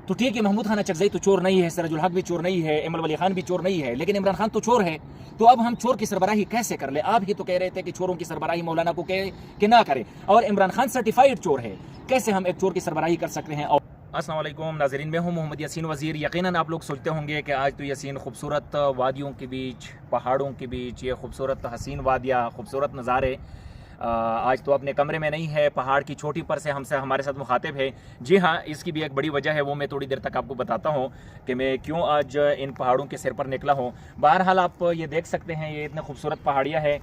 تو ٹھیک ہے محمود خان چکزئی تو چور نہیں ہے, سراج الحق بھی چور نہیں ہے, ایمل ولی خان بھی چور نہیں ہے, لیکن عمران خان تو چور ہے. تو اب ہم چور کی سربراہی کیسے کر لیں؟ آپ ہی تو کہہ رہے تھے کہ چوروں کی سربراہی مولانا کو کہ نہ کرے, اور عمران خان سرٹیفائیڈ چور ہے, کیسے ہم ایک چور کی سربراہی کر سکتے ہیں؟ اور السلام علیکم ناظرین, میں ہوں محمد یاسین وزیر. یقیناً آپ لوگ سوچتے ہوں گے کہ آج تو یاسین خوبصورت وادیوں کے بیچ, پہاڑوں کے بیچ, یہ خوبصورت حسین وادیاں, خوبصورت نظارے, آج تو اپنے کمرے میں نہیں ہے, پہاڑ کی چھوٹی پر سے ہمارے ساتھ مخاطب ہے. جی ہاں, اس کی بھی ایک بڑی وجہ ہے, وہ میں تھوڑی دیر تک آپ کو بتاتا ہوں کہ میں کیوں آج ان پہاڑوں کے سر پر نکلا ہوں. بہرحال آپ یہ دیکھ سکتے ہیں, یہ اتنے خوبصورت پہاڑیاں ہے.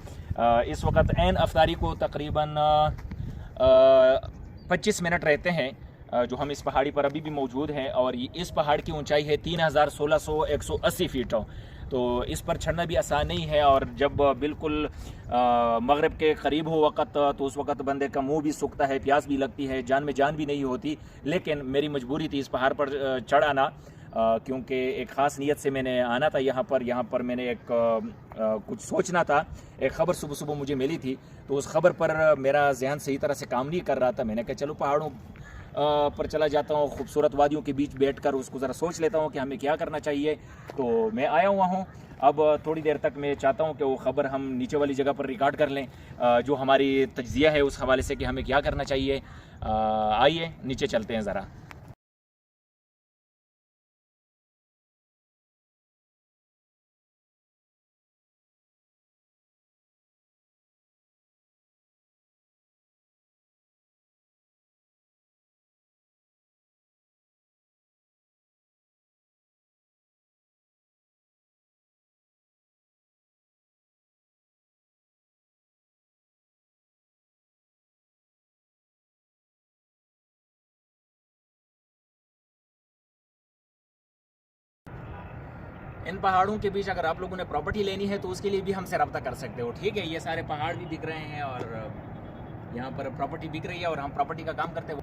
اس وقت عین افطاری کو تقریباً 25 منٹ رہتے ہیں جو ہم اس پہاڑی پر ابھی بھی موجود ہیں, اور اس پہاڑ کی اونچائی ہے 3680 فیٹ. تو اس پر چڑھنا بھی آسان نہیں ہے, اور جب بالکل مغرب کے قریب ہو وقت تو اس وقت بندے کا منہ بھی سوکھتا ہے, پیاس بھی لگتی ہے, جان میں جان بھی نہیں ہوتی. لیکن میری مجبوری تھی اس پہاڑ پر چڑھ آنا, کیونکہ ایک خاص نیت سے میں نے آنا تھا یہاں پر میں نے ایک کچھ سوچنا تھا. ایک خبر صبح مجھے ملی تھی, تو اس خبر پر میرا ذہن صحیح طرح سے کام نہیں کر رہا تھا. میں نے کہا چلو پہاڑوں پر چلا جاتا ہوں, خوبصورت وادیوں کے بیچ بیٹھ کر اس کو ذرا سوچ لیتا ہوں کہ ہمیں کیا کرنا چاہیے. تو میں آیا ہوا ہوں. اب تھوڑی دیر تک میں چاہتا ہوں کہ وہ خبر ہم نیچے والی جگہ پر ریکارڈ کر لیں, جو ہماری تجزیہ ہے اس حوالے سے کہ ہمیں کیا کرنا چاہیے. آئیے نیچے چلتے ہیں ذرا. ان پہاڑوں کے بیچ اگر آپ لوگوں نے پراپرٹی لینی ہے تو اس کے لیے بھی ہم سے رابطہ کر سکتے ہو. ٹھیک ہے, یہ سارے پہاڑ بھی بک رہے ہیں اور یہاں پر پراپرٹی بک رہی ہے, اور ہم پراپرٹی کا کام کرتے ہیں.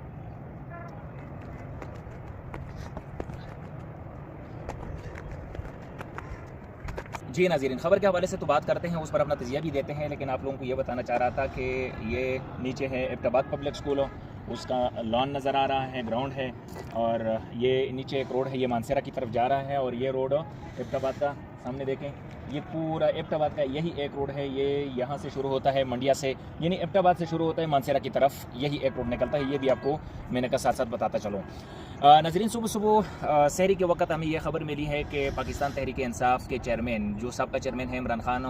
جی ناظرین, خبر کے حوالے سے تو بات کرتے ہیں, اس پر اپنا تجزیہ بھی دیتے ہیں, لیکن آپ لوگوں کو یہ بتانا چاہ رہا تھا کہ یہ نیچے ہے ایبٹ آباد پبلک اسکول, اس کا لان نظر آ رہا ہے, گراؤنڈ ہے, اور یہ نیچے ایک روڈ ہے, یہ مانسیرا کی طرف جا رہا ہے, اور یہ روڈ ایبٹ آباد کا سامنے دیکھیں, یہ پورا ایبٹ آباد کا یہی ایک روڈ ہے. یہ یہاں سے شروع ہوتا ہے منڈیا سے, یعنی ایبٹ آباد سے شروع ہوتا ہے مانسیرا کی طرف, یہی ایک روڈ نکلتا ہے. یہ بھی آپ کو میں نے کہا ساتھ بتاتا چلوں. ناظرین, صبح سحری کے وقت ہمیں یہ خبر ملی ہے کہ پاکستان تحریک انصاف کے چیئرمین, جو سابقہ چیئرمین ہیں عمران خان,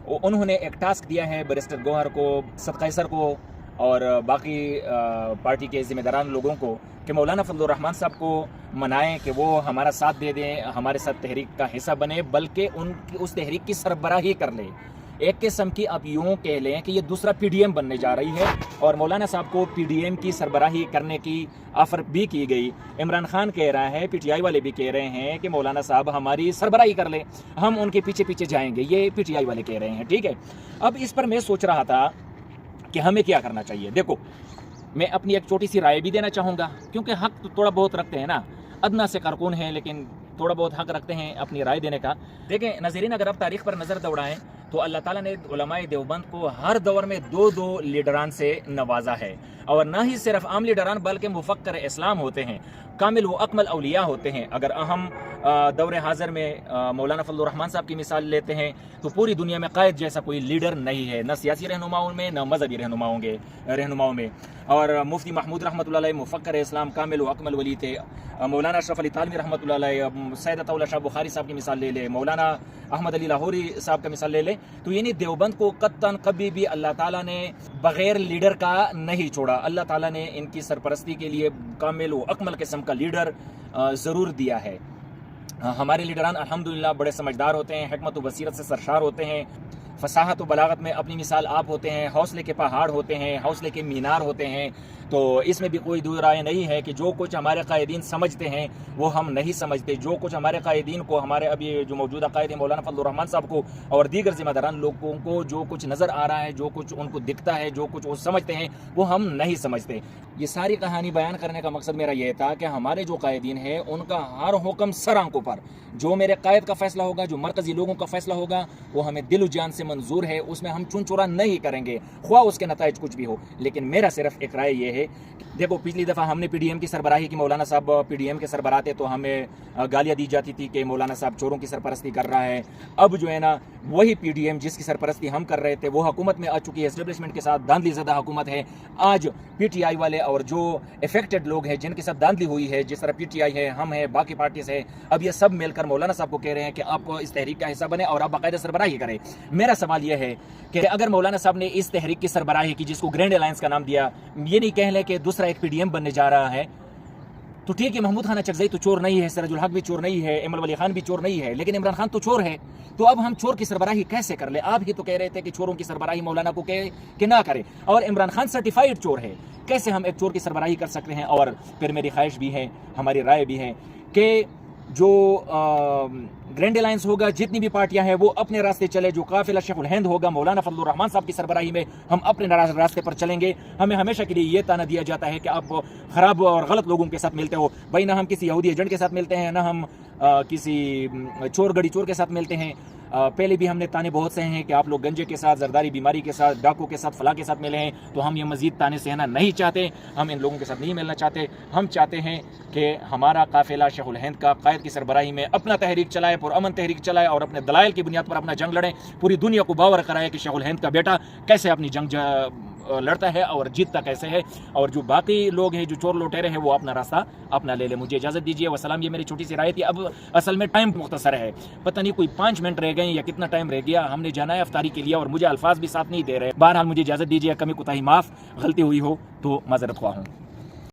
انہوں نے ایک ٹاسک دیا ہے بیرسٹر گوہر کو, صد قیصر کو, اور باقی پارٹی کے ذمہ داران لوگوں کو, کہ مولانا فضل الرحمان صاحب کو منائیں کہ وہ ہمارا ساتھ دے دیں, ہمارے ساتھ تحریک کا حصہ بنے, بلکہ اس تحریک کی سربراہی کر لیں. ایک قسم کی آپ یوں کہہ لیں کہ یہ دوسرا پی ڈی ایم بننے جا رہی ہے, اور مولانا صاحب کو پی ڈی ایم کی سربراہی کرنے کی آفر بھی کی گئی. عمران خان کہہ رہا ہے, پی ٹی آئی والے بھی کہہ رہے ہیں کہ مولانا صاحب ہماری سربراہی کر لیں, ہم ان کے پیچھے جائیں گے, یہ پی ٹی آئی والے کہہ رہے ہیں. ٹھیک ہے, اب اس پر میں سوچ رہا تھا کہ ہمیں کیا کرنا چاہیے. دیکھو, میں اپنی ایک چھوٹی سی رائے بھی دینا چاہوں گا, کیونکہ حق تو تھوڑا بہت رکھتے ہیں نا, ادنا سے کارکن ہیں لیکن تھوڑا بہت حق رکھتے ہیں اپنی رائے دینے کا. دیکھیں ناظرین, اگر آپ تاریخ پر نظر دوڑائیں تو اللہ تعالیٰ نے علماء دیوبند کو ہر دور میں دو لیڈران سے نوازا ہے, اور نہ ہی صرف عام لیڈران بلکہ مفکر اسلام ہوتے ہیں, کامل و اکمل اولیاء ہوتے ہیں. اگر ہم دور حاضر میں مولانا فضل الرحمان صاحب کی مثال لیتے ہیں تو پوری دنیا میں قائد جیسا کوئی لیڈر نہیں ہے, نہ سیاسی رہنماؤں میں نہ مذہبی رہنماؤں میں. اور مفتی محمود رحمۃ اللہ علیہ مفکر اسلام کامل و اکمل ولی تھے. مولانا اشرف علی تھانوی رحمۃ اللہ علیہ, سید عطا اللہ شاہ بخاری صاحب کی مثال لے لے, مولانا احمد علی لاہوری صاحب کا مثال لے لے, تو یعنی دیوبند کو قطعاً کبھی بھی اللہ تعالیٰ نے بغیر لیڈر کا نہیں چھوڑا. اللہ تعالیٰ نے ان کی سرپرستی کے لیے کامل و اکمل قسم کا لیڈر ضرور دیا ہے. ہمارے لیڈران الحمدللہ بڑے سمجھدار ہوتے ہیں, حکمت و بصیرت سے سرشار ہوتے ہیں, فصاحت و بلاغت میں اپنی مثال آپ ہوتے ہیں, حوصلے کے پہاڑ ہوتے ہیں, حوصلے کے مینار ہوتے ہیں. تو اس میں بھی کوئی دو رائے نہیں ہے کہ جو کچھ ہمارے قائدین سمجھتے ہیں وہ ہم نہیں سمجھتے. جو کچھ ہمارے قائدین کو, ہمارے ابھی جو موجودہ قائد ہیں مولانا فضل الرحمان صاحب کو اور دیگر ذمہ داران لوگوں کو جو کچھ نظر آ رہا ہے, جو کچھ ان کو دکھتا ہے, جو کچھ وہ سمجھتے ہیں, وہ ہم نہیں سمجھتے. یہ ساری کہانی بیان کرنے کا مقصد میرا یہ تھا کہ ہمارے جو قائدین ہیں ان کا ہر حکم سر آنکھوں پر, جو میرے قائد کا فیصلہ ہوگا, جو مرکزی لوگوں کا فیصلہ ہوگا, وہ ہمیں دل و جان سے منظور ہے, اس میں ہم چن چورا نہیں کریں گے, خواہ اس کے نتائج کچھ بھی ہو. لیکن میرا صرف ایک رائے یہ ہے ہے. دیکھو پچھلی دفعہ ہم نے پی ڈی ایم کی سربراہی کی, مولانا صاحب پی ڈی ایم کے سربراہ تھے, تو ہمیں گالیاں دی جاتی تھی کہ مولانا صاحب چوروں کی سرپرستی کر رہا ہے. اب جو ہے نا وہی پی ڈی ایم جس کی سرپرستی ہم کر رہے تھے وہ حکومت میں آ چکی ہے, اسٹیبلشمنٹ کے ساتھ دھاندلی زدہ حکومت ہے. آج پی ٹی آئی والے اور جو افیکٹڈ لوگ ہیں جن کے ساتھ دھاندلی ہوئی ہے, جس طرح پی ٹی آئی ہے, ہم ہیں, باقی پارٹیز ہے, اب یہ سب مل کر مولانا صاحب کو کہہ رہے ہیں کہ آپ کو اس تحریک کا حصہ بنے اور آپ باقاعدہ سربراہی کریں. میرا سوال یہ ہے کہ اگر مولانا صاحب نے اس تحریک کی سربراہی کی جس کو گرینڈ الائنس کا نام دیا, یہ نہیں کہہ لیں کہ دوسرا ایک پی ڈی ایم بننے جا رہا ہے, تو ٹھیک ہے محمود خان اچکزئی تو چور نہیں ہے, سراج الحق بھی چور نہیں ہے, ایمل ولی خان بھی چور نہیں ہے, لیکن عمران خان تو چور ہے. تو اب ہم چور کی سربراہی کیسے کر لیں؟ آپ ہی تو کہہ رہے تھے کہ چوروں کی سربراہی مولانا کو کہ نہ کرے, اور عمران خان سرٹیفائیڈ چور ہے. کیسے ہم ایک چور کی سربراہی کر سکتے ہیں؟ اور پھر میری خواہش بھی ہے, ہماری رائے بھی ہے کہ جو گرینڈ الائنس ہوگا, جتنی بھی پارٹیاں ہیں وہ اپنے راستے چلے. جو قافلہ شیخ الہند ہوگا مولانا فضل الرحمان صاحب کی سربراہی میں, ہم اپنے راستے پر چلیں گے. ہمیں ہمیشہ کے لیے یہ تانا دیا جاتا ہے کہ آپ خراب اور غلط لوگوں کے ساتھ ملتے ہو. بھائی نہ ہم کسی یہودی ایجنٹ کے ساتھ ملتے ہیں, نہ ہم کسی چور گڑی چور کے ساتھ ملتے ہیں. پہلے بھی ہم نے تانے بہت سے ہیں کہ آپ لوگ گنجے کے ساتھ, زرداری بیماری کے ساتھ, ڈاکو کے ساتھ, فلاں کے ساتھ ملے ہیں, تو ہم یہ مزید تانے سہنا نہیں چاہتے. ہم ان لوگوں کے ساتھ نہیں ملنا چاہتے. ہم چاہتے ہیں کہ ہمارا قافلہ شیخ الہند کا قائد کی سربراہی میں اپنا تحریک چلائے, پرامن تحریک چلائے, اور اپنے دلائل کی بنیاد پر اپنا جنگ لڑیں. پوری دنیا کو باور کرائے کہ شیخ الہند کا بیٹا کیسے اپنی جنگ لڑتا ہے اور جیتتا کیسے ہے. اور جو باقی لوگ ہیں, جو چور لوٹیرے ہیں, وہ اپنا راستہ اپنا لے لیں. مجھے اجازت دیجیے. وسلام. یہ میری چھوٹی سی رائے تھی. اب اصل میں ٹائم مختصر ہے, پتہ نہیں کوئی 5 منٹ رہ گئے یا کتنا ٹائم رہ گیا. ہم نے جانا ہے افطاری کے لیے اور مجھے الفاظ بھی ساتھ نہیں دے رہے. بہرحال مجھے اجازت دیجیے, کمی کوتاہی معاف, غلطی ہوئی ہو تو معذرت خواہ ہوں.